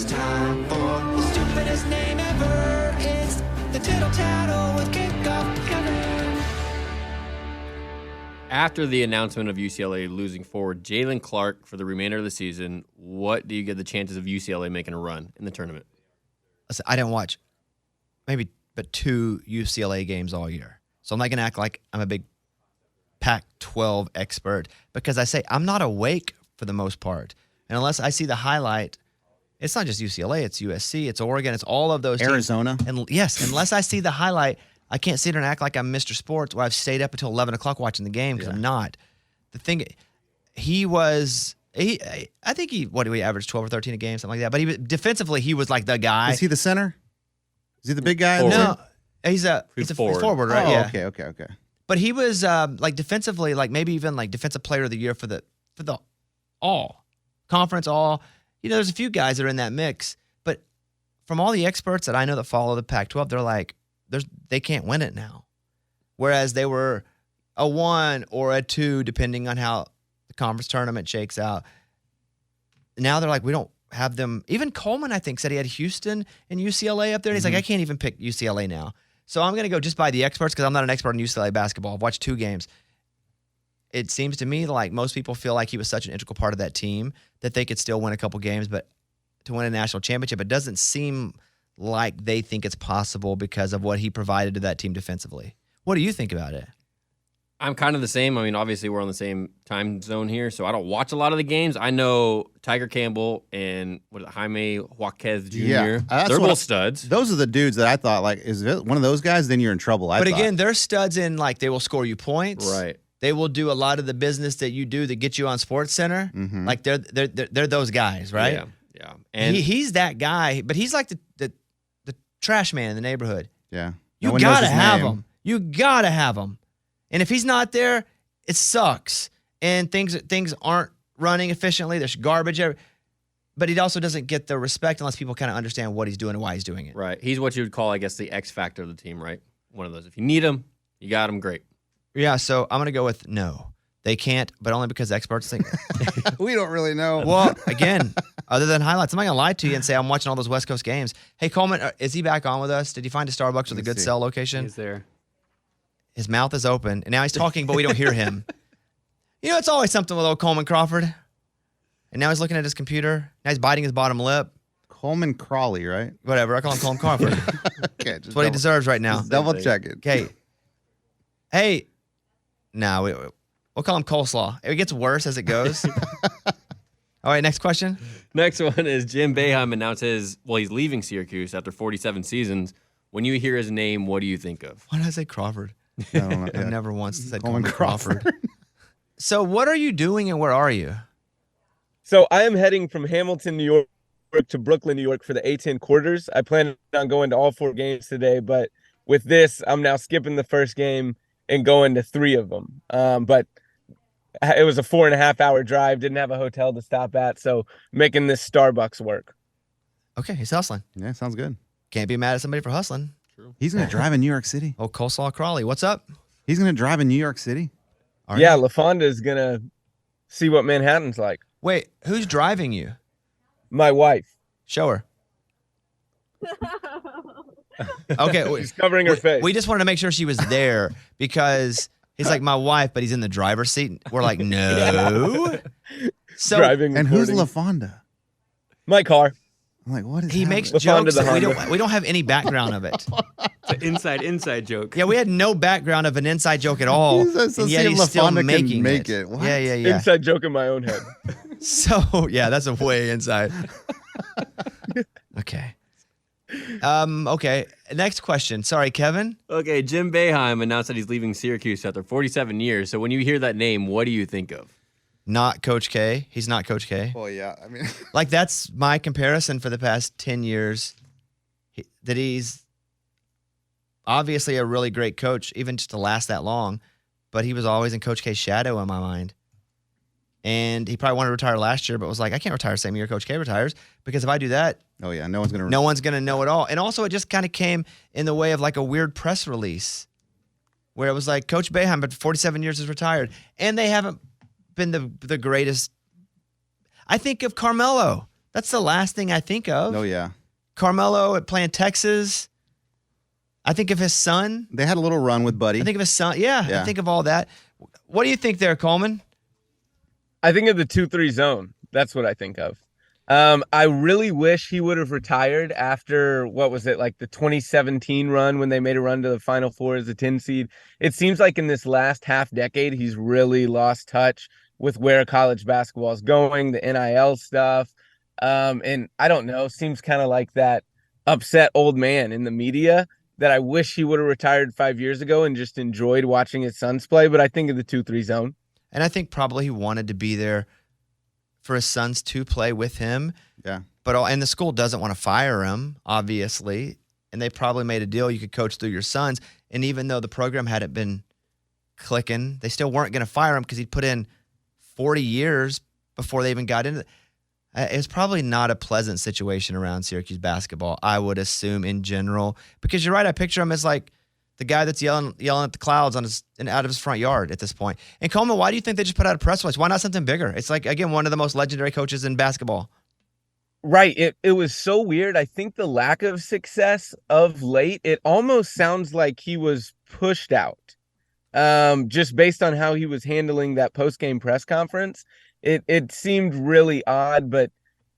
It's time for the stupidest name ever. It's the Tittle Tattle with Kickoff Kevin. After the announcement of UCLA losing forward Jalen Clark for the remainder of the season, what do you give the chances of UCLA making a run in the tournament? Listen, I didn't watch maybe but 2 UCLA games all year. So I'm not going to act like I'm a big Pac-12 expert because I say I'm not awake for the most part. And unless I see the highlight, it's not just UCLA, it's USC, it's Oregon, it's all of those Arizona. teams. And yes, unless I see the highlight, I can't sit here and act like I'm Mr. Sports where I've stayed up until 11 o'clock watching the game because I'm not. The thing, I think he averaged 12 or 13 a game, something like that. But defensively, he was like the guy. Is he the center? Is he the big guy? No, he's a forward, right? Oh, yeah. Okay. But he was like defensively, like maybe even like defensive player of the year for the all conference all. There's a few guys that are in that mix. But from all the experts that I know that follow the Pac-12, they're like, they can't win it now. Whereas they were a 1 or a 2, depending on how the conference tournament shakes out. Now they're like, we don't have them. Even Coleman, I think, said he had Houston and UCLA up there. And he's like, I can't even pick UCLA now. So I'm going to go just by the experts because I'm not an expert in UCLA basketball. I've watched 2 games. It seems to me like most people feel like he was such an integral part of that team that they could still win a couple games, but to win a national championship, it doesn't seem like they think it's possible because of what he provided to that team defensively. What do you think about it? I'm kind of the same. I mean, obviously, we're on the same time zone here, so I don't watch a lot of the games. I know Tiger Campbell and Jaime Jaquez Jr. Yeah, They're both studs. Those are the dudes that I thought, like, is it one of those guys? Then you're in trouble. But again, they're studs in, like, they will score you points. Right. They will do a lot of the business that you do that gets you on SportsCenter. Mm-hmm. Like, they're those guys, right? Yeah. And he's that guy, but he's like the trash man in the neighborhood. Yeah. You got to have him. You got to have him. And if he's not there, it sucks. And things aren't running efficiently. There's garbage. But he also doesn't get the respect unless people kind of understand what he's doing and why he's doing it. Right. He's what you would call, I guess, the X factor of the team, right? One of those. If you need him, you got him, great. Yeah, so I'm going to go with no. They can't, but only because experts think. We don't really know. Well, again, other than highlights, I'm not going to lie to you and say I'm watching all those West Coast games. Hey, Coleman, is he back on with us? Did you find a Starbucks with a good cell location? He's there. His mouth is open, and now he's talking, but we don't hear him. It's always something with old Coleman Crawford. And now he's looking at his computer. Now he's biting his bottom lip. Coleman Crawley, right? Whatever. I call him Coleman Crawford. Okay, That's what he deserves right now. Just double check it. Okay. Hey. No, we'll call him Coleslaw. It gets worse as it goes. All right, next question. Next one is Jim Boeheim announces, he's leaving Syracuse after 47 seasons. When you hear his name, what do you think of? Why did I say Crawford? No, I've never once said Coleman Coleman Crawford. So what are you doing and where are you? So I am heading from Hamilton, New York to Brooklyn, New York for the A10 quarters. I plan on going to all 4 games today, but with this, I'm now skipping the first game and going to 3 of them. But it was a 4.5-hour drive, didn't have a hotel to stop at, so making this Starbucks work. Okay, he's hustling. Yeah, sounds good. Can't be mad at somebody for hustling. True. He's going to drive in New York City. Oh, Coleslaw Crawley, what's up? He's going to drive in New York City. Yeah, LaFonda is going to see what Manhattan's like. Wait, who's driving you? My wife. Show her. Okay. She's covering her face. We just wanted to make sure she was there because he's like, my wife, but he's in the driver's seat. We're like, no. So, driving. And who's recording. LaFonda? My car. I'm like, what is he happening? makes LaFonda jokes. the That we don't have any background of it. It's an inside joke. Yeah, we had no background of an inside joke at all. So and yet see if he's still LaFonda can making make it. What? Yeah. Inside joke in my own head. So, yeah, that's a way inside. Okay. Okay. Next question. Sorry, Kevin. Okay, Jim Boeheim announced that he's leaving Syracuse after 47 years. So when you hear that name, what do you think of? Not Coach K. He's not Coach K. Well, yeah. I mean, Like, that's my comparison for the past 10 years. That he's obviously a really great coach, even just to last that long. But he was always in Coach K's shadow in my mind. And he probably wanted to retire last year, but was like, I can't retire same year Coach K retires because if I do that, oh yeah, no one's gonna. no one's going to know it all. And also, it just kind of came in the way of like a weird press release where it was like, Coach Boeheim, but 47 years is retired. And they haven't been the greatest. I think of Carmelo That's the last thing I think of. Oh yeah. Carmelo at playing Texas. I think of his son. They had a little run with Buddy. I think of his son. Yeah, Yeah. I think of all that. What do you think there, Coleman? I think of the 2-3 zone. That's what I think of. I really wish he would have retired after, what was it, like the 2017 run when they made a run to the Final Four as a 10 seed. It seems like in this last half decade, he's really lost touch with where college basketball is going, the NIL stuff. And I don't know, seems kind of like that upset old man in the media that I wish he would have retired 5 years ago and just enjoyed watching his sons play. But I think of the 2-3 zone. And I think probably he wanted to be there for his sons to play with him. Yeah. And the school doesn't want to fire him, obviously. And they probably made a deal you could coach through your sons. And even though the program hadn't been clicking, they still weren't going to fire him because he'd put in 40 years before they even got into it. It was probably not a pleasant situation around Syracuse basketball, I would assume, in general. Because you're right, I picture him as like the guy that's yelling at the clouds out of his front yard at this point. And Coleman, why do you think they just put out a press release? Why not something bigger? It's like, again, one of the most legendary coaches in basketball. Right. It was so weird. I think the lack of success of late, it almost sounds like he was pushed out. Just based on how he was handling that post-game press conference. It seemed really odd, but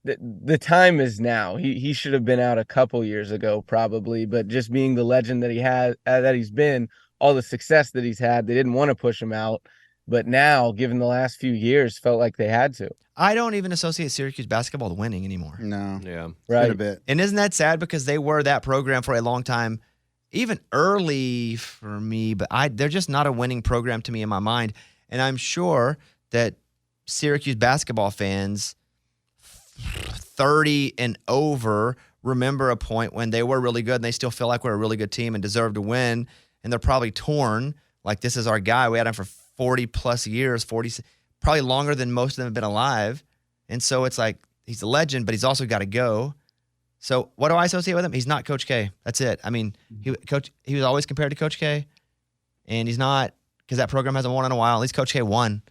the time is now. He should have been out a couple years ago, probably. But just being the legend that he had, that he's been, all the success that he's had, they didn't want to push him out. But now, given the last few years, felt like they had to. I don't even associate Syracuse basketball with winning anymore. No. Yeah. It's Right. been a bit. And isn't that sad because they were that program for a long time, even early for me, but they're just not a winning program to me in my mind. And I'm sure that Syracuse basketball fans 30 and over remember a point when they were really good and they still feel like we're a really good team and deserve to win. And they're probably torn. Like, this is our guy. We had him for 40 plus years, probably longer than most of them have been alive. And so it's like, he's a legend, but he's also got to go. So what do I associate with him? He's not Coach K. That's it. I mean, he was always compared to Coach K, and he's not, because that program hasn't won in a while. At least Coach K won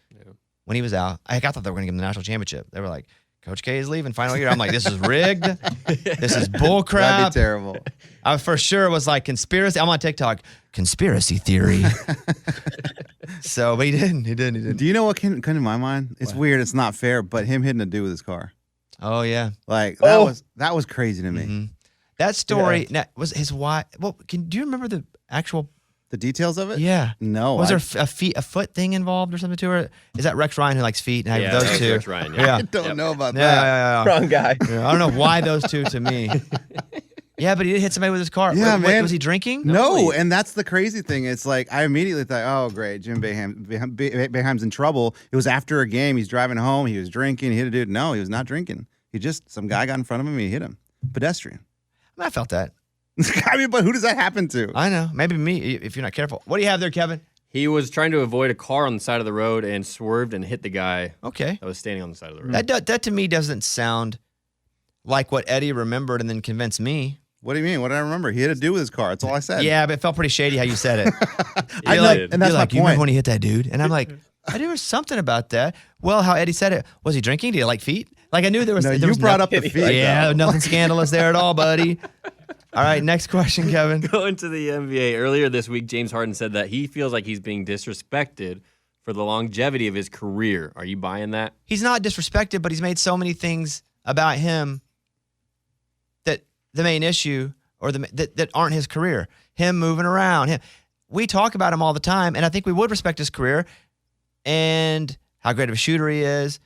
when he was out. I thought they were going to give him the national championship. They were like, Coach K is leaving final year. I'm like, this is rigged. This is bull crap. That'd be terrible. I for sure was like, conspiracy. I'm on TikTok. Conspiracy theory. So, but he didn't. Do you know what came to my mind? It's weird. It's not fair, but him hitting a dude with his car. Oh, yeah. Like, that was crazy to me. Mm-hmm. That story was his wife. Well, do you remember the actual? The details of it? Yeah. No. Was there a foot thing involved or something to her? Is that Rex Ryan who likes feet? And Yeah, those that's two. Rex Ryan, Yeah. I don't know about Yeah, that. yeah. Wrong guy. Yeah, I don't know why those two to me. Yeah, but he did hit somebody with his car. Yeah, Wait, man. was he drinking? No, and that's the crazy thing. It's like, I immediately thought, oh, great, Jim Boeheim's in trouble. It was after a game. He's driving home. He was drinking. He hit a dude. No, he was not drinking. Some guy got in front of him and he hit him. Pedestrian. I felt that. I mean, but who does that happen to? I know. Maybe me, if you're not careful. What do you have there, Kevin? He was trying to avoid a car on the side of the road and swerved and hit the guy Okay. that was standing on the side of the road. That to me doesn't sound like what Eddie remembered and then convinced me. What do you mean? What did I remember? He had to do with his car. That's all I said. Yeah, but it felt pretty shady how you said it. I You're know, like, and that's you're my like, you remember point. when he hit that dude? And I'm like, there was something about that. Well, how Eddie said it. Was he drinking? Did he like feet? Like, I knew there was. No, there you was brought up the feet. Yeah, nothing scandalous there at all, buddy. All right, next question, Kevin. Going to the NBA, earlier this week, James Harden said that he feels like he's being disrespected for the longevity of his career. Are you buying that? He's not disrespected, but he's made so many things about him that the main issue or that aren't his career. Him moving around. We talk about him all the time, and I think we would respect his career and how great of a shooter he is,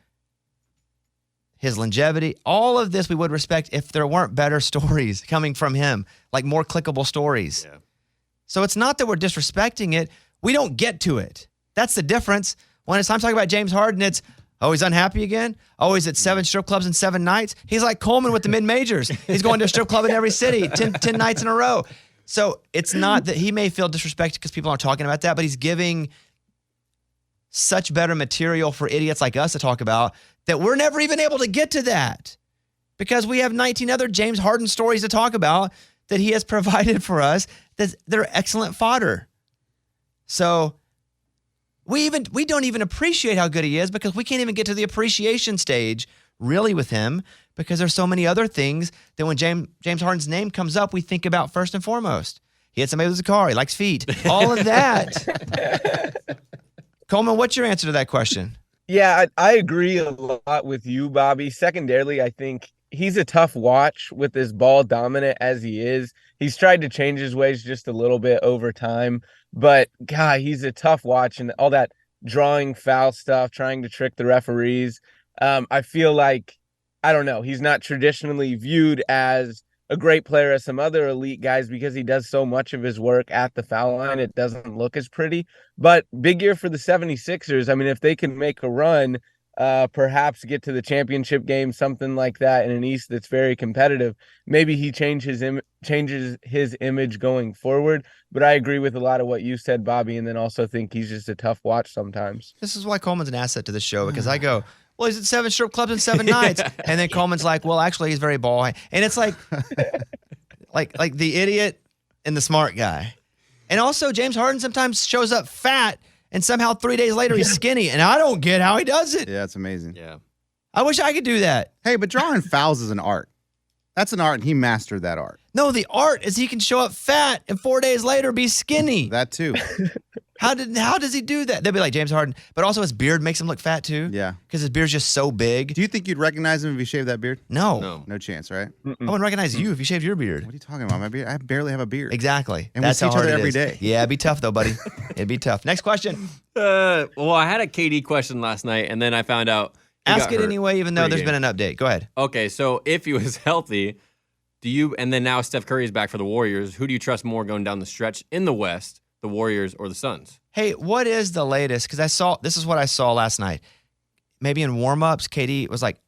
his longevity. All of this we would respect if there weren't better stories coming from him, like more clickable stories. Yeah. So it's not that we're disrespecting it. We don't get to it. That's the difference. When it's time to talk about James Harden, it's, oh, he's unhappy again? Oh, he's at 7 strip clubs in 7 nights? He's like Coleman with the mid-majors. He's going to a strip club in every city 10 nights in a row. So it's not that he may feel disrespected because people aren't talking about that, but he's giving such better material for idiots like us to talk about that we're never even able to get to that because we have 19 other James Harden stories to talk about that he has provided for us that they're excellent fodder. So we don't even appreciate how good he is because we can't even get to the appreciation stage really with him because there's so many other things that when James Harden's name comes up, we think about first and foremost. He had somebody with a car. He likes feet. All of that. Coleman, what's your answer to that question? Yeah, I agree a lot with you, Bobby. Secondarily, I think he's a tough watch with as ball dominant as he is. He's tried to change his ways just a little bit over time, but God, he's a tough watch, and all that drawing foul stuff, trying to trick the referees. I feel like, I don't know, he's not traditionally viewed as a great player as some other elite guys because he does so much of his work at the foul line. It doesn't look as pretty, but big year for the 76ers. I mean, if they can make a run, perhaps get to the championship game, something like that in an East that's very competitive, maybe he changes his image going forward. But I agree with a lot of what you said, Bobby, and then also think he's just a tough watch sometimes. This is why Coleman's an asset to the show because I go, well, he's at 7 strip clubs in 7 nights. And then Coleman's like, well, actually, he's very ball high. And it's like the idiot and the smart guy. And also, James Harden sometimes shows up fat, and somehow 3 days later, he's skinny. And I don't get how he does it. Yeah, it's amazing. Yeah. I wish I could do that. Hey, but drawing fouls is an art. That's an art, and he mastered that art. No, the art is he can show up fat and 4 days later be skinny. That too. How does he do that? They'll be like James Harden, but also his beard makes him look fat too. Yeah. Because his beard's just so big. Do you think you'd recognize him if he shaved that beard? No. No chance, right? I wouldn't recognize you if you shaved your beard. What are you talking about? My beard? I barely have a beard. Exactly. And That's we see how each hard other it every is. day. Yeah, it'd be tough though, buddy. It'd be tough. Next question. Well, I had a KD question last night, and then I found out. he Ask got it hurt anyway, even though there's pregame. been an update. Go ahead. Okay, so if he was healthy, and then now Steph Curry is back for the Warriors, who do you trust more going down the stretch in the West, the Warriors or the Suns? Hey, what is the latest? Because this is what I saw last night. Maybe in warm-ups, KD was like,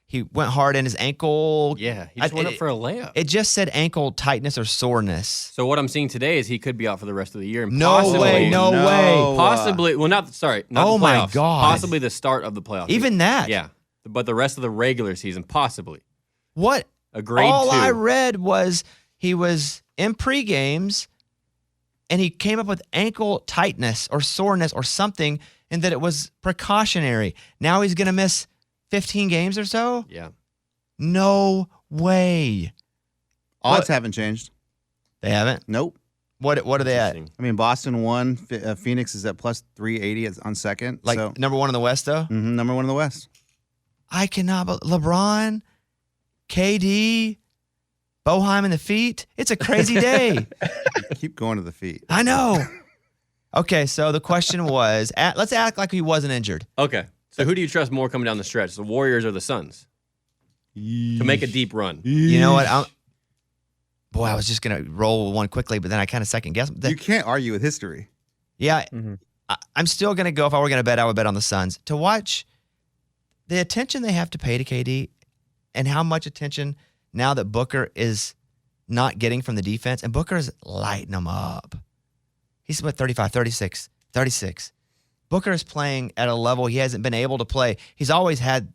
he went hard in his ankle. Yeah, he just went up for a layup. It just said ankle tightness or soreness. So what I'm seeing today is he could be out for the rest of the year. And No possibly, way, no way. Possibly, well, not Oh the playoffs. my God. Possibly the start of the playoffs. Even that. Yeah, but the rest of the regular season, possibly. What? A grade All 2. I read was he was in pre-games and he came up with ankle tightness or soreness or something, and that it was precautionary. Now he's going to miss 15 games or so? Yeah. No way. Odds haven't changed. They haven't? Nope. What are they at? Interesting. I mean, Boston won. Phoenix is at plus 380 on second. Like so, number one in the West, though? number one in the West. I cannot. LeBron, KD, Boheim in the feet. It's a crazy day. Keep going to the feet. I know. Okay, so the question was, let's act like he wasn't injured. Okay. So who do you trust more coming down the stretch, the Warriors or the Suns, to make a deep run? You know what? I was just going to roll one quickly, but then I kind of second guessed. You can't argue with history. Yeah, I'm still going to go. If I were going to bet, I would bet on the Suns. To watch the attention they have to pay to KD and how much attention now that Booker is not getting from the defense, and Booker is lighting them up. He's what, 35, 36. Booker is playing at a level he hasn't been able to play. He's always had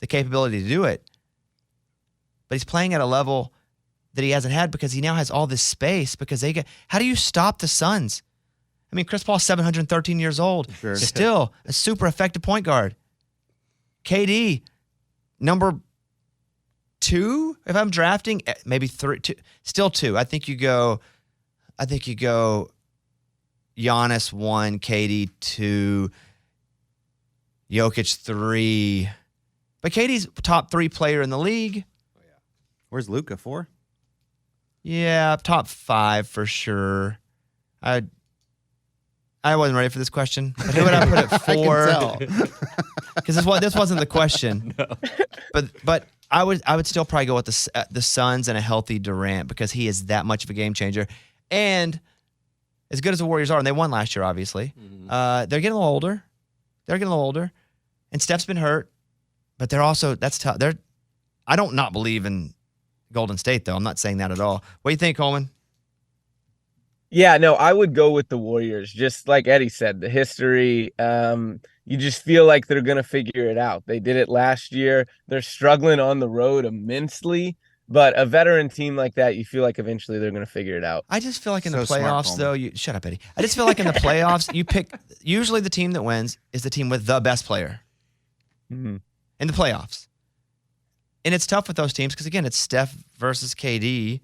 the capability to do it, but he's playing at a level that he hasn't had because he now has all this space because how do you stop the Suns? I mean, Chris Paul's 713 years old. Sure. Still a super effective point guard. KD, number 2, if I'm drafting, maybe 3, 2, still 2. I think you go Giannis 1, KD 2, Jokic 3. But KD's top 3 player in the league. Where's Luka? 4? Yeah, top 5 for sure. I wasn't ready for this question. But who would I put at 4? Because this wasn't the question. No. But I would still probably go with the Suns and a healthy Durant because he is that much of a game changer. And as good as the Warriors are, and they won last year, obviously, they're getting a little older. And Steph's been hurt, but that's tough. I don't not believe in Golden State, though. I'm not saying that at all. What do you think, Coleman? Yeah, no, I would go with the Warriors. Just like Eddie said, the history, you just feel like they're going to figure it out. They did it last year. They're struggling on the road immensely, but a veteran team like that, you feel like eventually they're going to figure it out. I just feel like in So the smart, playoffs, Coleman. though, shut up, Eddie. I just feel like in the playoffs, you pick, usually the team that wins is the team with the best player Mm-hmm. in the playoffs. And it's tough with those teams because, again, it's Steph versus KD.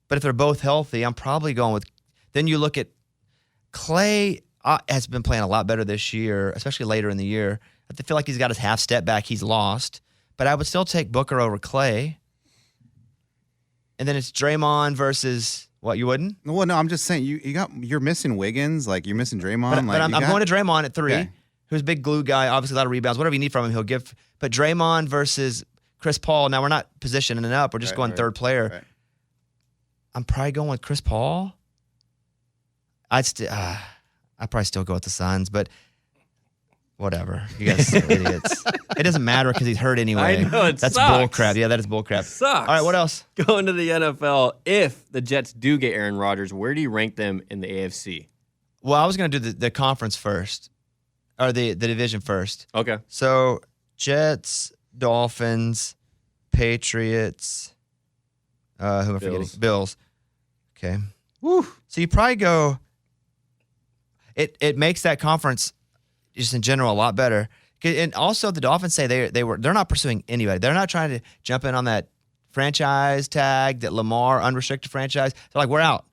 But if they're both healthy, I'm probably going with – then you look at Clay has been playing a lot better this year, especially later in the year. I feel like he's got his half step back. He's lost. But I would still take Booker over Clay. And then it's Draymond versus – what, you wouldn't? Well, no, I'm just saying you're missing Wiggins, like you're missing Draymond. But I'm going to Draymond at 3, Okay. who's a big glue guy, obviously a lot of rebounds. Whatever you need from him, he'll give. But Draymond versus Chris Paul. Now, we're not positioning it up. We're just going third player. Right. I'm probably going with Chris Paul. I'd probably still go with the Suns, but whatever. You guys are idiots. It doesn't matter because he's hurt anyway. I know, That's sucks. bull crap. Yeah, that is bull crap. Sucks. All right, what else? Going to the NFL, if the Jets do get Aaron Rodgers, where do you rank them in the AFC? Well, I was going to do the conference first, or the division first. Okay. So Jets, Dolphins, Patriots, who am I forgetting? Bills. Okay. Woo. So you probably go. It makes that conference just in general a lot better. And also the Dolphins say they're not pursuing anybody. They're not trying to jump in on that franchise tag, that Lamar unrestricted franchise. They're like, we're out.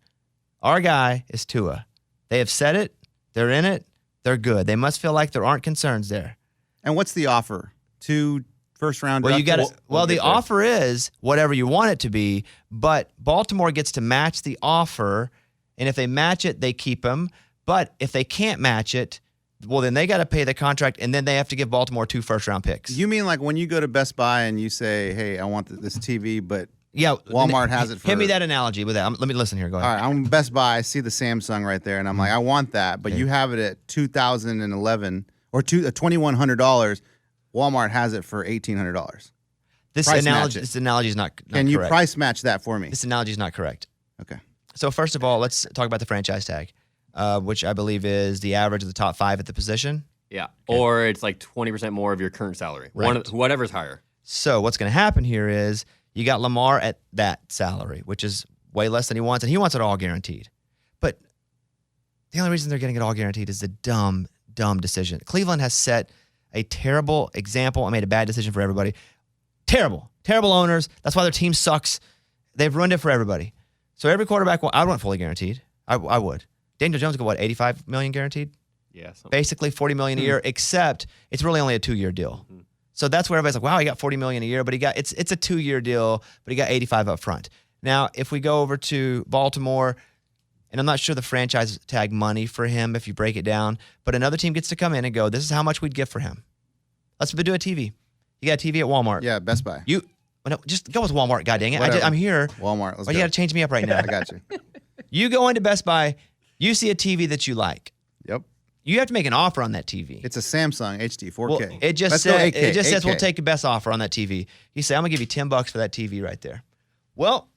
Our guy is Tua. They have said it. They're in it. They're good. They must feel like there aren't concerns there. And what's the offer? 2 first-round Well, draft you got picks? to. Well, the offer is whatever you want it to be, but Baltimore gets to match the offer, and if they match it, they keep him. But if they can't match it, well, then they got to pay the contract, and then they have to give Baltimore 2 first-round picks. You mean like when you go to Best Buy and you say, "Hey, I want this TV," but Yeah, Walmart has it for. Hit me that analogy with that. Let me listen here. Go All ahead. right, I'm Best Buy. I see the Samsung right there, and I'm like, I want that, but you have it at $2,011 or $2,100. Walmart has it for $1,800. This price match analogy. it. This analogy is not Can you correct. price match that for me? This analogy is not correct. Okay. So first of all, let's talk about the franchise tag, which I believe is the average of the top 5 at the position. Yeah. Or it's like 20% more of your current salary. Right. Whatever's higher. So what's going to happen here is you got Lamar at that salary, which is way less than he wants, and he wants it all guaranteed. But the only reason they're getting it all guaranteed is the dumb decision. Cleveland has set a terrible example and made a bad decision for everybody. Terrible owners. That's why their team sucks. They've ruined it for everybody. So every quarterback, I want fully guaranteed. I would. Daniel Jones got what, $85 million guaranteed? Yeah. Basically $40 million a year, except it's really only a 2-year deal. So that's where everybody's like, wow, he got $40 million a year, but it's a 2-year deal, but he got 85 up front. Now, if we go over to Baltimore, and I'm not sure the franchise tag money for him if you break it down, but another team gets to come in and go, this is how much we'd give for him. Let's do a TV. You got a TV at Walmart. Yeah, Best Buy. Just go with Walmart, god dang it. Whatever. I'm here. Walmart. Let's But go. you got to change me up right now. I got you. You go into Best Buy, you see a TV that you like. Yep. You have to make an offer on that TV. It's a Samsung HD 4K. Well, it just Let's go says 8K. we'll take the best offer on that TV. You say I'm gonna give you $10 for that TV right there. Well,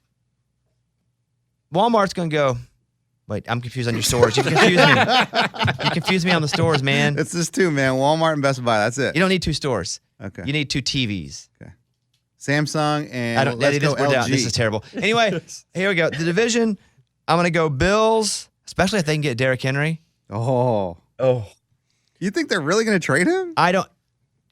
Walmart's gonna go. Wait, I'm confused on your stores. You confused me. You confused me on the stores, man. It's just 2, man. Walmart and Best Buy. That's it. You don't need 2 stores. Okay. You need 2 TVs. Samsung and I don't. let's go We're down. LG. This is terrible. Anyway, here we go. The division. I'm gonna go Bills, especially if they can get Derrick Henry. Oh. You think they're really going to trade him? I don't.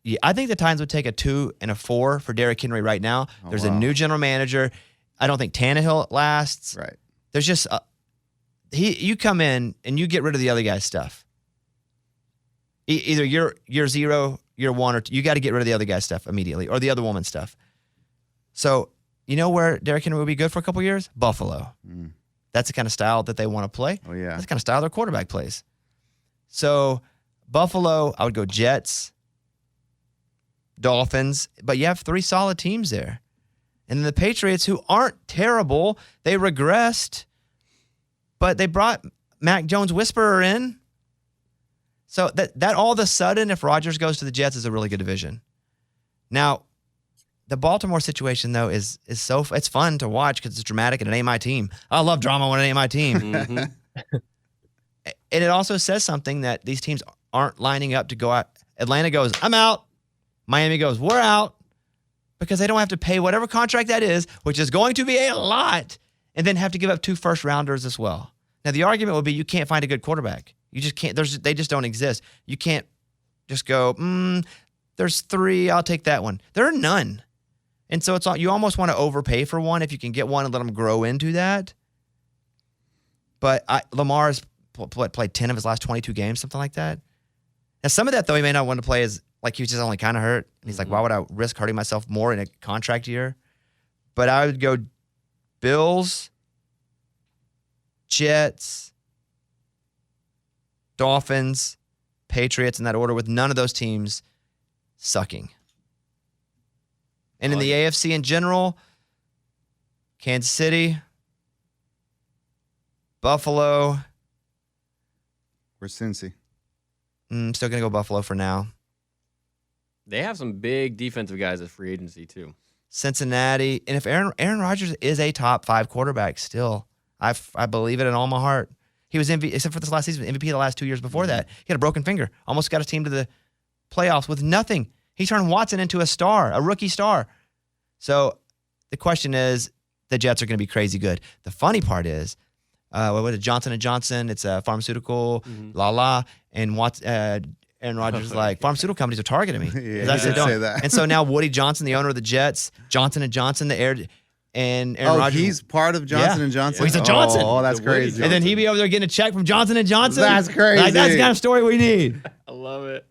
Yeah, I think the Titans would take a 2 and a 4 for Derrick Henry right now. There's a wow. new general manager. I don't think Tannehill lasts. Right. There's just you come in and you get rid of the other guy's stuff. Either year 0, year 1, or you got to get rid of the other guy's stuff immediately, or the other woman's stuff. So you know where Derrick Henry would be good for a couple years? Buffalo. That's the kind of style that they want to play. Oh, yeah. That's the kind of style their quarterback plays. So Buffalo, I would go Jets, Dolphins, but you have 3 solid teams there. And then the Patriots, who aren't terrible, they regressed, but they brought Mac Jones Whisperer in. So that all of a sudden, if Rodgers goes to the Jets, is a really good division. Now, the Baltimore situation, though, is so it's fun to watch because it's dramatic and it ain't my team. I love drama when it ain't my team. And it also says something that these teams aren't lining up to go out. Atlanta goes, I'm out. Miami goes, we're out. Because they don't have to pay whatever contract that is, which is going to be a lot, and then have to give up 2 first-rounders as well. Now, the argument would be you can't find a good quarterback. You just can't. They just don't exist. You can't just go, there's 3, I'll take that one. There are none. And so you almost want to overpay for one if you can get one and let them grow into that. But Lamar has played 10 of his last 22 games, something like that. Now, some of that, though, he may not want to play as like he was just only kind of hurt. And he's like, why would I risk hurting myself more in a contract year? But I would go Bills, Jets, Dolphins, Patriots in that order, with none of those teams sucking. And in the AFC in general, Kansas City, Buffalo. Where's Cincy? Still going to go Buffalo for now. They have some big defensive guys at free agency, too. Cincinnati. And if Aaron Rodgers is a top 5 quarterback still, I believe it in all my heart. He was MVP, except for this last season, MVP the last 2 years before that. He had a broken finger. Almost got his team to the playoffs with nothing. He turned Watson into a rookie star. So the question is, the Jets are going to be crazy good. The funny part is, what was it, Johnson & Johnson? It's a pharmaceutical, and Aaron Rodgers is like, pharmaceutical companies are targeting me. Yeah, I said, say don't. that. And so now Woody Johnson, the owner of the Jets, Johnson & Johnson, and Aaron Rodgers. He's part of Johnson & Johnson? Well, he's a Johnson. Oh, that's The Woody crazy. And then he be over there getting a check from Johnson & Johnson. That's crazy. Like, that's the kind of story we need. I love it.